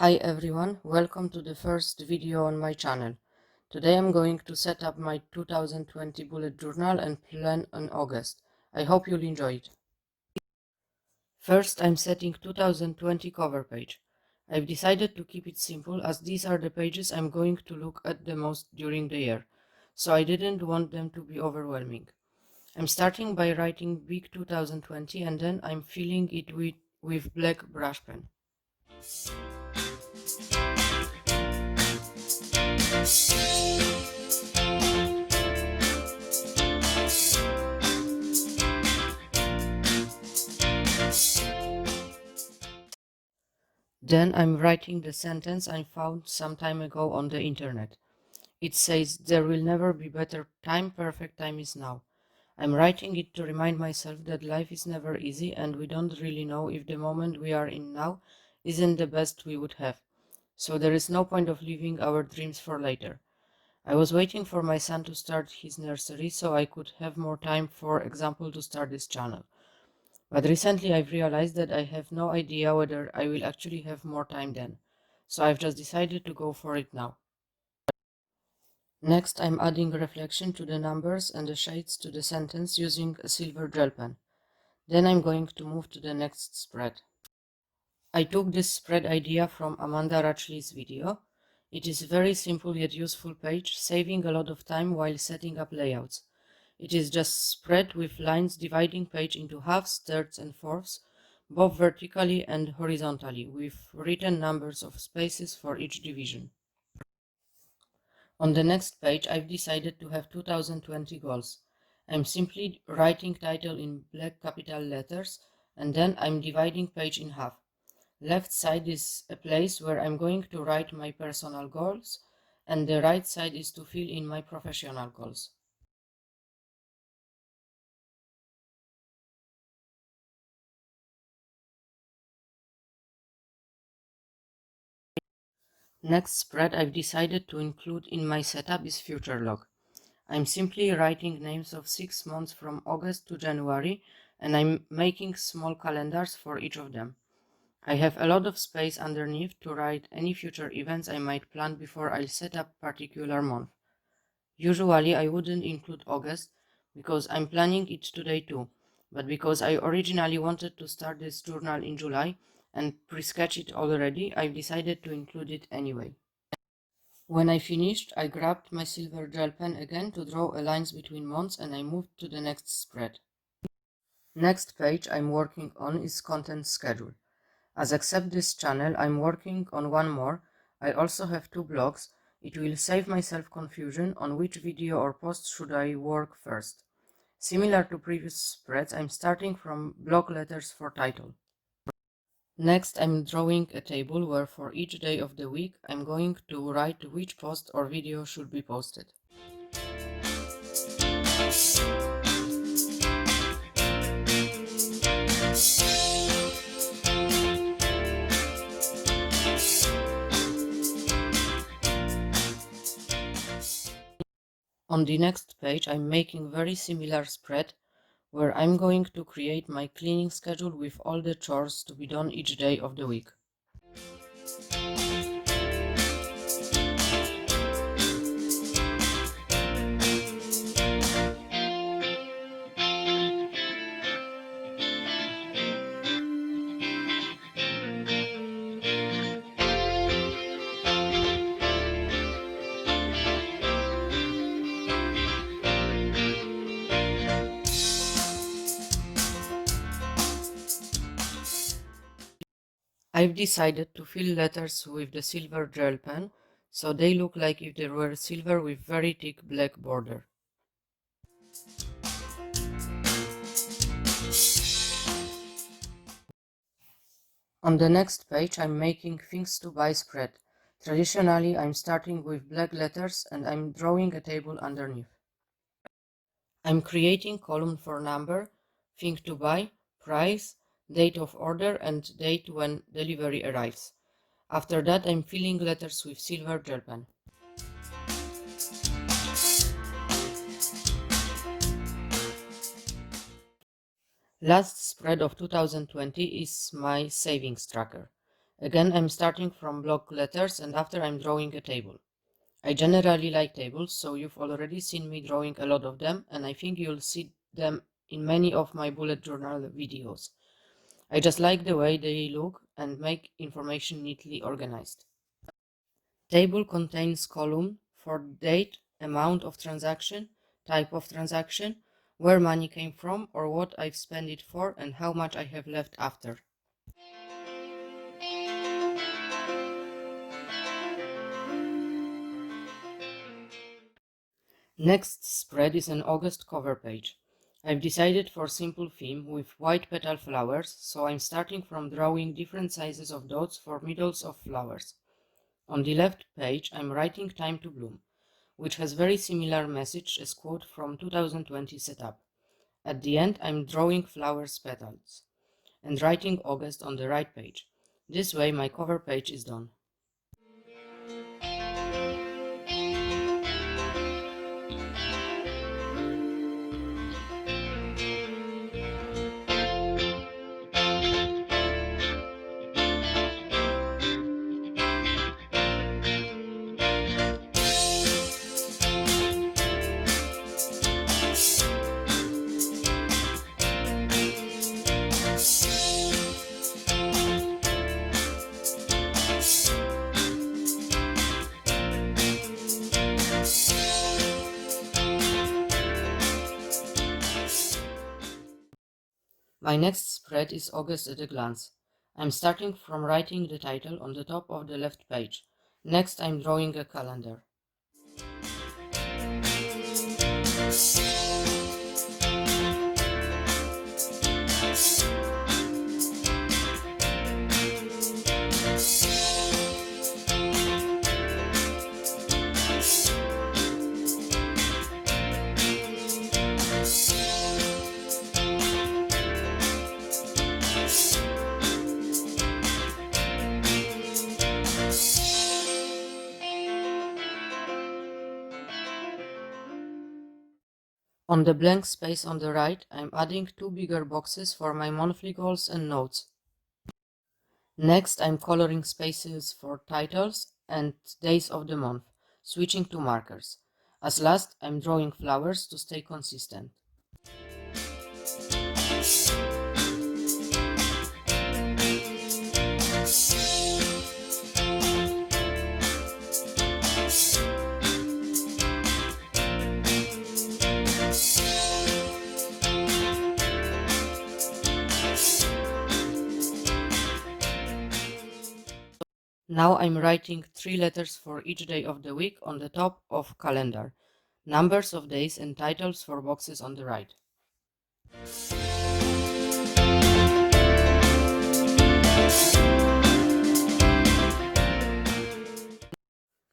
Hi everyone, welcome to the first video on my channel. Today I'm going to set up my 2020 bullet journal and plan on August. I hope you'll enjoy it. First I'm setting 2020 cover page. I've decided to keep it simple as these are the pages I'm going to look at the most during the year, so I didn't want them to be overwhelming. I'm starting by writing big 2020 and then I'm filling it with black brush pen. Then I'm writing the sentence I found some time ago on the internet. It says, "There will never be better time, perfect time is now." I'm writing it to remind myself that life is never easy and we don't really know if the moment we are in now isn't the best we would have. So there is no point of leaving our dreams for later. I was waiting for my son to start his nursery so I could have more time, for example, to start this channel. But recently I've realized that I have no idea whether I will actually have more time then. So I've just decided to go for it now. Next, I'm adding reflection to the numbers and the shades to the sentence using a silver gel pen. Then I'm going to move to the next spread. I took this spread idea from Amanda Ratchley's video. It is a very simple yet useful page, saving a lot of time while setting up layouts. It is just spread with lines dividing page into halves, thirds and fourths, both vertically and horizontally, with written numbers of spaces for each division. On the next page, I've decided to have 2020 goals. I'm simply writing title in black capital letters and then I'm dividing page in half. Left side is a place where I'm going to write my personal goals and the right side is to fill in my professional goals. Next spread I've decided to include in my setup is future log. I'm simply writing names of 6 months from August to January and I'm making small calendars for each of them. I have a lot of space underneath to write any future events I might plan before I set up particular month. Usually I wouldn't include August because I'm planning it today too, but because I originally wanted to start this journal in July and pre-sketch it already, I've decided to include it anyway. When I finished, I grabbed my silver gel pen again to draw lines between months and I moved to the next spread. Next page I'm working on is content schedule. As except this channel, I'm working on one more. I also have 2 blogs. It will save myself confusion on which video or post should I work first. Similar to previous spreads, I'm starting from block letters for title. Next, I'm drawing a table where for each day of the week, I'm going to write which post or video should be posted. On the next page, I'm making very similar spread where I'm going to create my cleaning schedule with all the chores to be done each day of the week. I've decided to fill letters with the silver gel pen, so they look like if they were silver with very thick black border. On the next page, I'm making things to buy spread. Traditionally, I'm starting with black letters and I'm drawing a table underneath. I'm creating column for number, thing to buy, price, date of order, and date when delivery arrives. After that, I'm filling letters with silver gel pen. Last spread of 2020 is my savings tracker. Again, I'm starting from block letters and after I'm drawing a table. I generally like tables, so you've already seen me drawing a lot of them, and I think you'll see them in many of my bullet journal videos. I just like the way they look and make information neatly organized. Table contains column for date, amount of transaction, type of transaction, where money came from or what I've spent it for, and how much I have left after. Next spread is an August cover page. I've decided for simple theme with white petal flowers, so I'm starting from drawing different sizes of dots for middles of flowers. On the left page, I'm writing Time to Bloom, which has very similar message as quote from 2020 setup. At the end, I'm drawing flowers petals and writing August on the right page. This way my cover page is done. My next spread is August at a glance. I'm starting from writing the title on the top of the left page. Next, I'm drawing a calendar. On the blank space on the right, I'm adding two bigger boxes for my monthly goals and notes. Next, I'm coloring spaces for titles and days of the month, switching to markers. As last, I'm drawing flowers to stay consistent. Now I'm writing 3 letters for each day of the week on the top of calendar, numbers of days and titles for boxes on the right.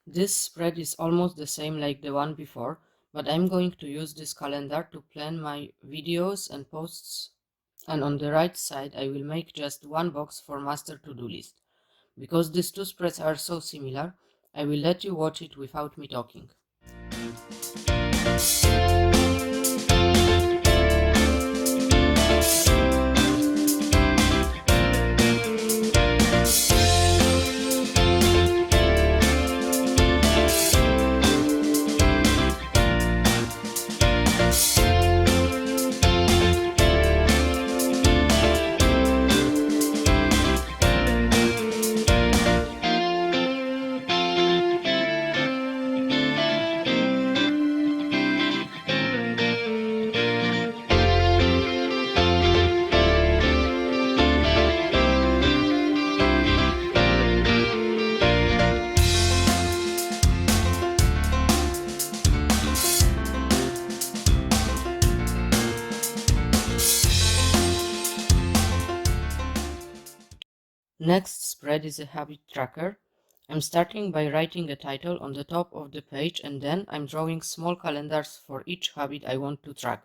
This spread is almost the same like the one before, but I'm going to use this calendar to plan my videos and posts, and on the right side I will make just one box for master to-do list. Because these two spreads are so similar, I will let you watch it without me talking. Next spread is a habit tracker. I'm starting by writing a title on the top of the page and then I'm drawing small calendars for each habit I want to track.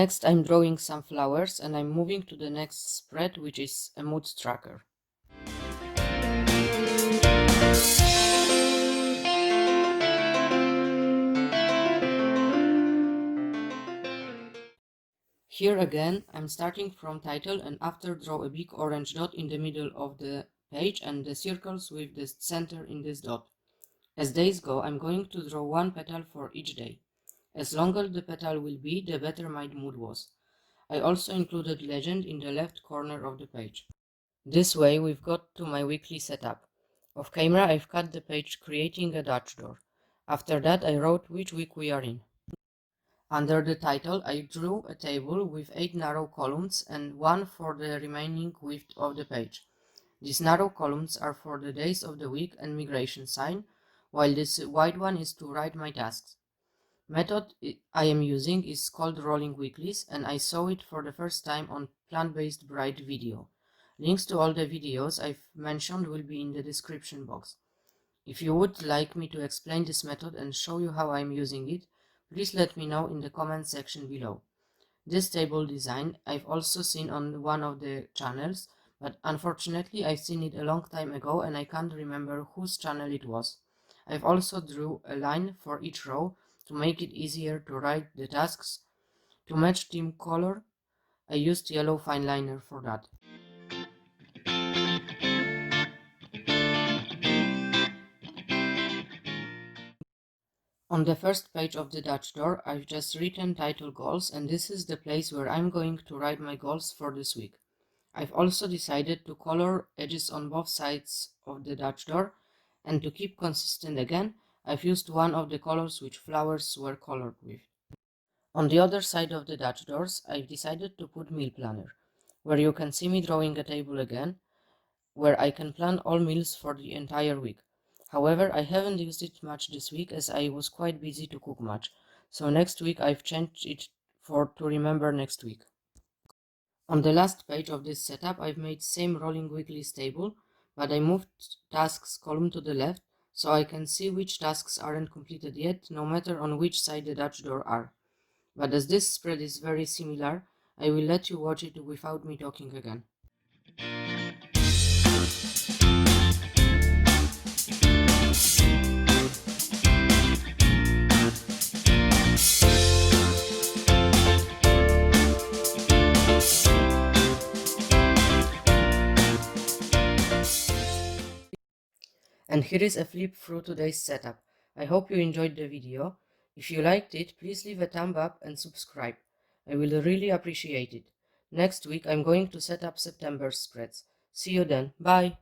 Next, I'm drawing some flowers and I'm moving to the next spread, which is a mood tracker. Here again, I'm starting from title and after draw a big orange dot in the middle of the page and the circles with the center in this dot. As days go, I'm going to draw one petal for each day. As longer the petal will be, the better my mood was. I also included legend in the left corner of the page. This way we've got to my weekly setup. Off camera I've cut the page creating a Dutch door. After that I wrote which week we are in. Under the title I drew a table with 8 narrow columns and one for the remaining width of the page. These narrow columns are for the days of the week and migration sign, while this wide one is to write my tasks. Method I am using is called Rolling Weeklies and I saw it for the first time on Plant-Based Bride video. Links to all the videos I've mentioned will be in the description box. If you would like me to explain this method and show you how I'm using it, please let me know in the comment section below. This table design I've also seen on one of the channels, but unfortunately I've seen it a long time ago and I can't remember whose channel it was. I've also drew a line for each row to make it easier to write the tasks. To match team color, I used yellow fine liner for that. On the first page of the Dutch door, I've just written title goals and this is the place where I'm going to write my goals for this week. I've also decided to color edges on both sides of the Dutch door and to keep consistent again, I've used one of the colors which flowers were colored with. On the other side of the Dutch doors, I've decided to put meal planner, where you can see me drawing a table again, where I can plan all meals for the entire week. However, I haven't used it much this week as I was quite busy to cook much, so next week I've changed it to remember next week. On the last page of this setup, I've made same rolling weeklies table, but I moved tasks column to the left so I can see which tasks aren't completed yet, no matter on which side the Dutch door are. But as this spread is very similar, I will let you watch it without me talking again. And here is a flip through today's setup. I hope you enjoyed the video. If you liked it, please leave a thumb up and subscribe. I will really appreciate it. Next week I'm going to set up September spreads. See you then. Bye!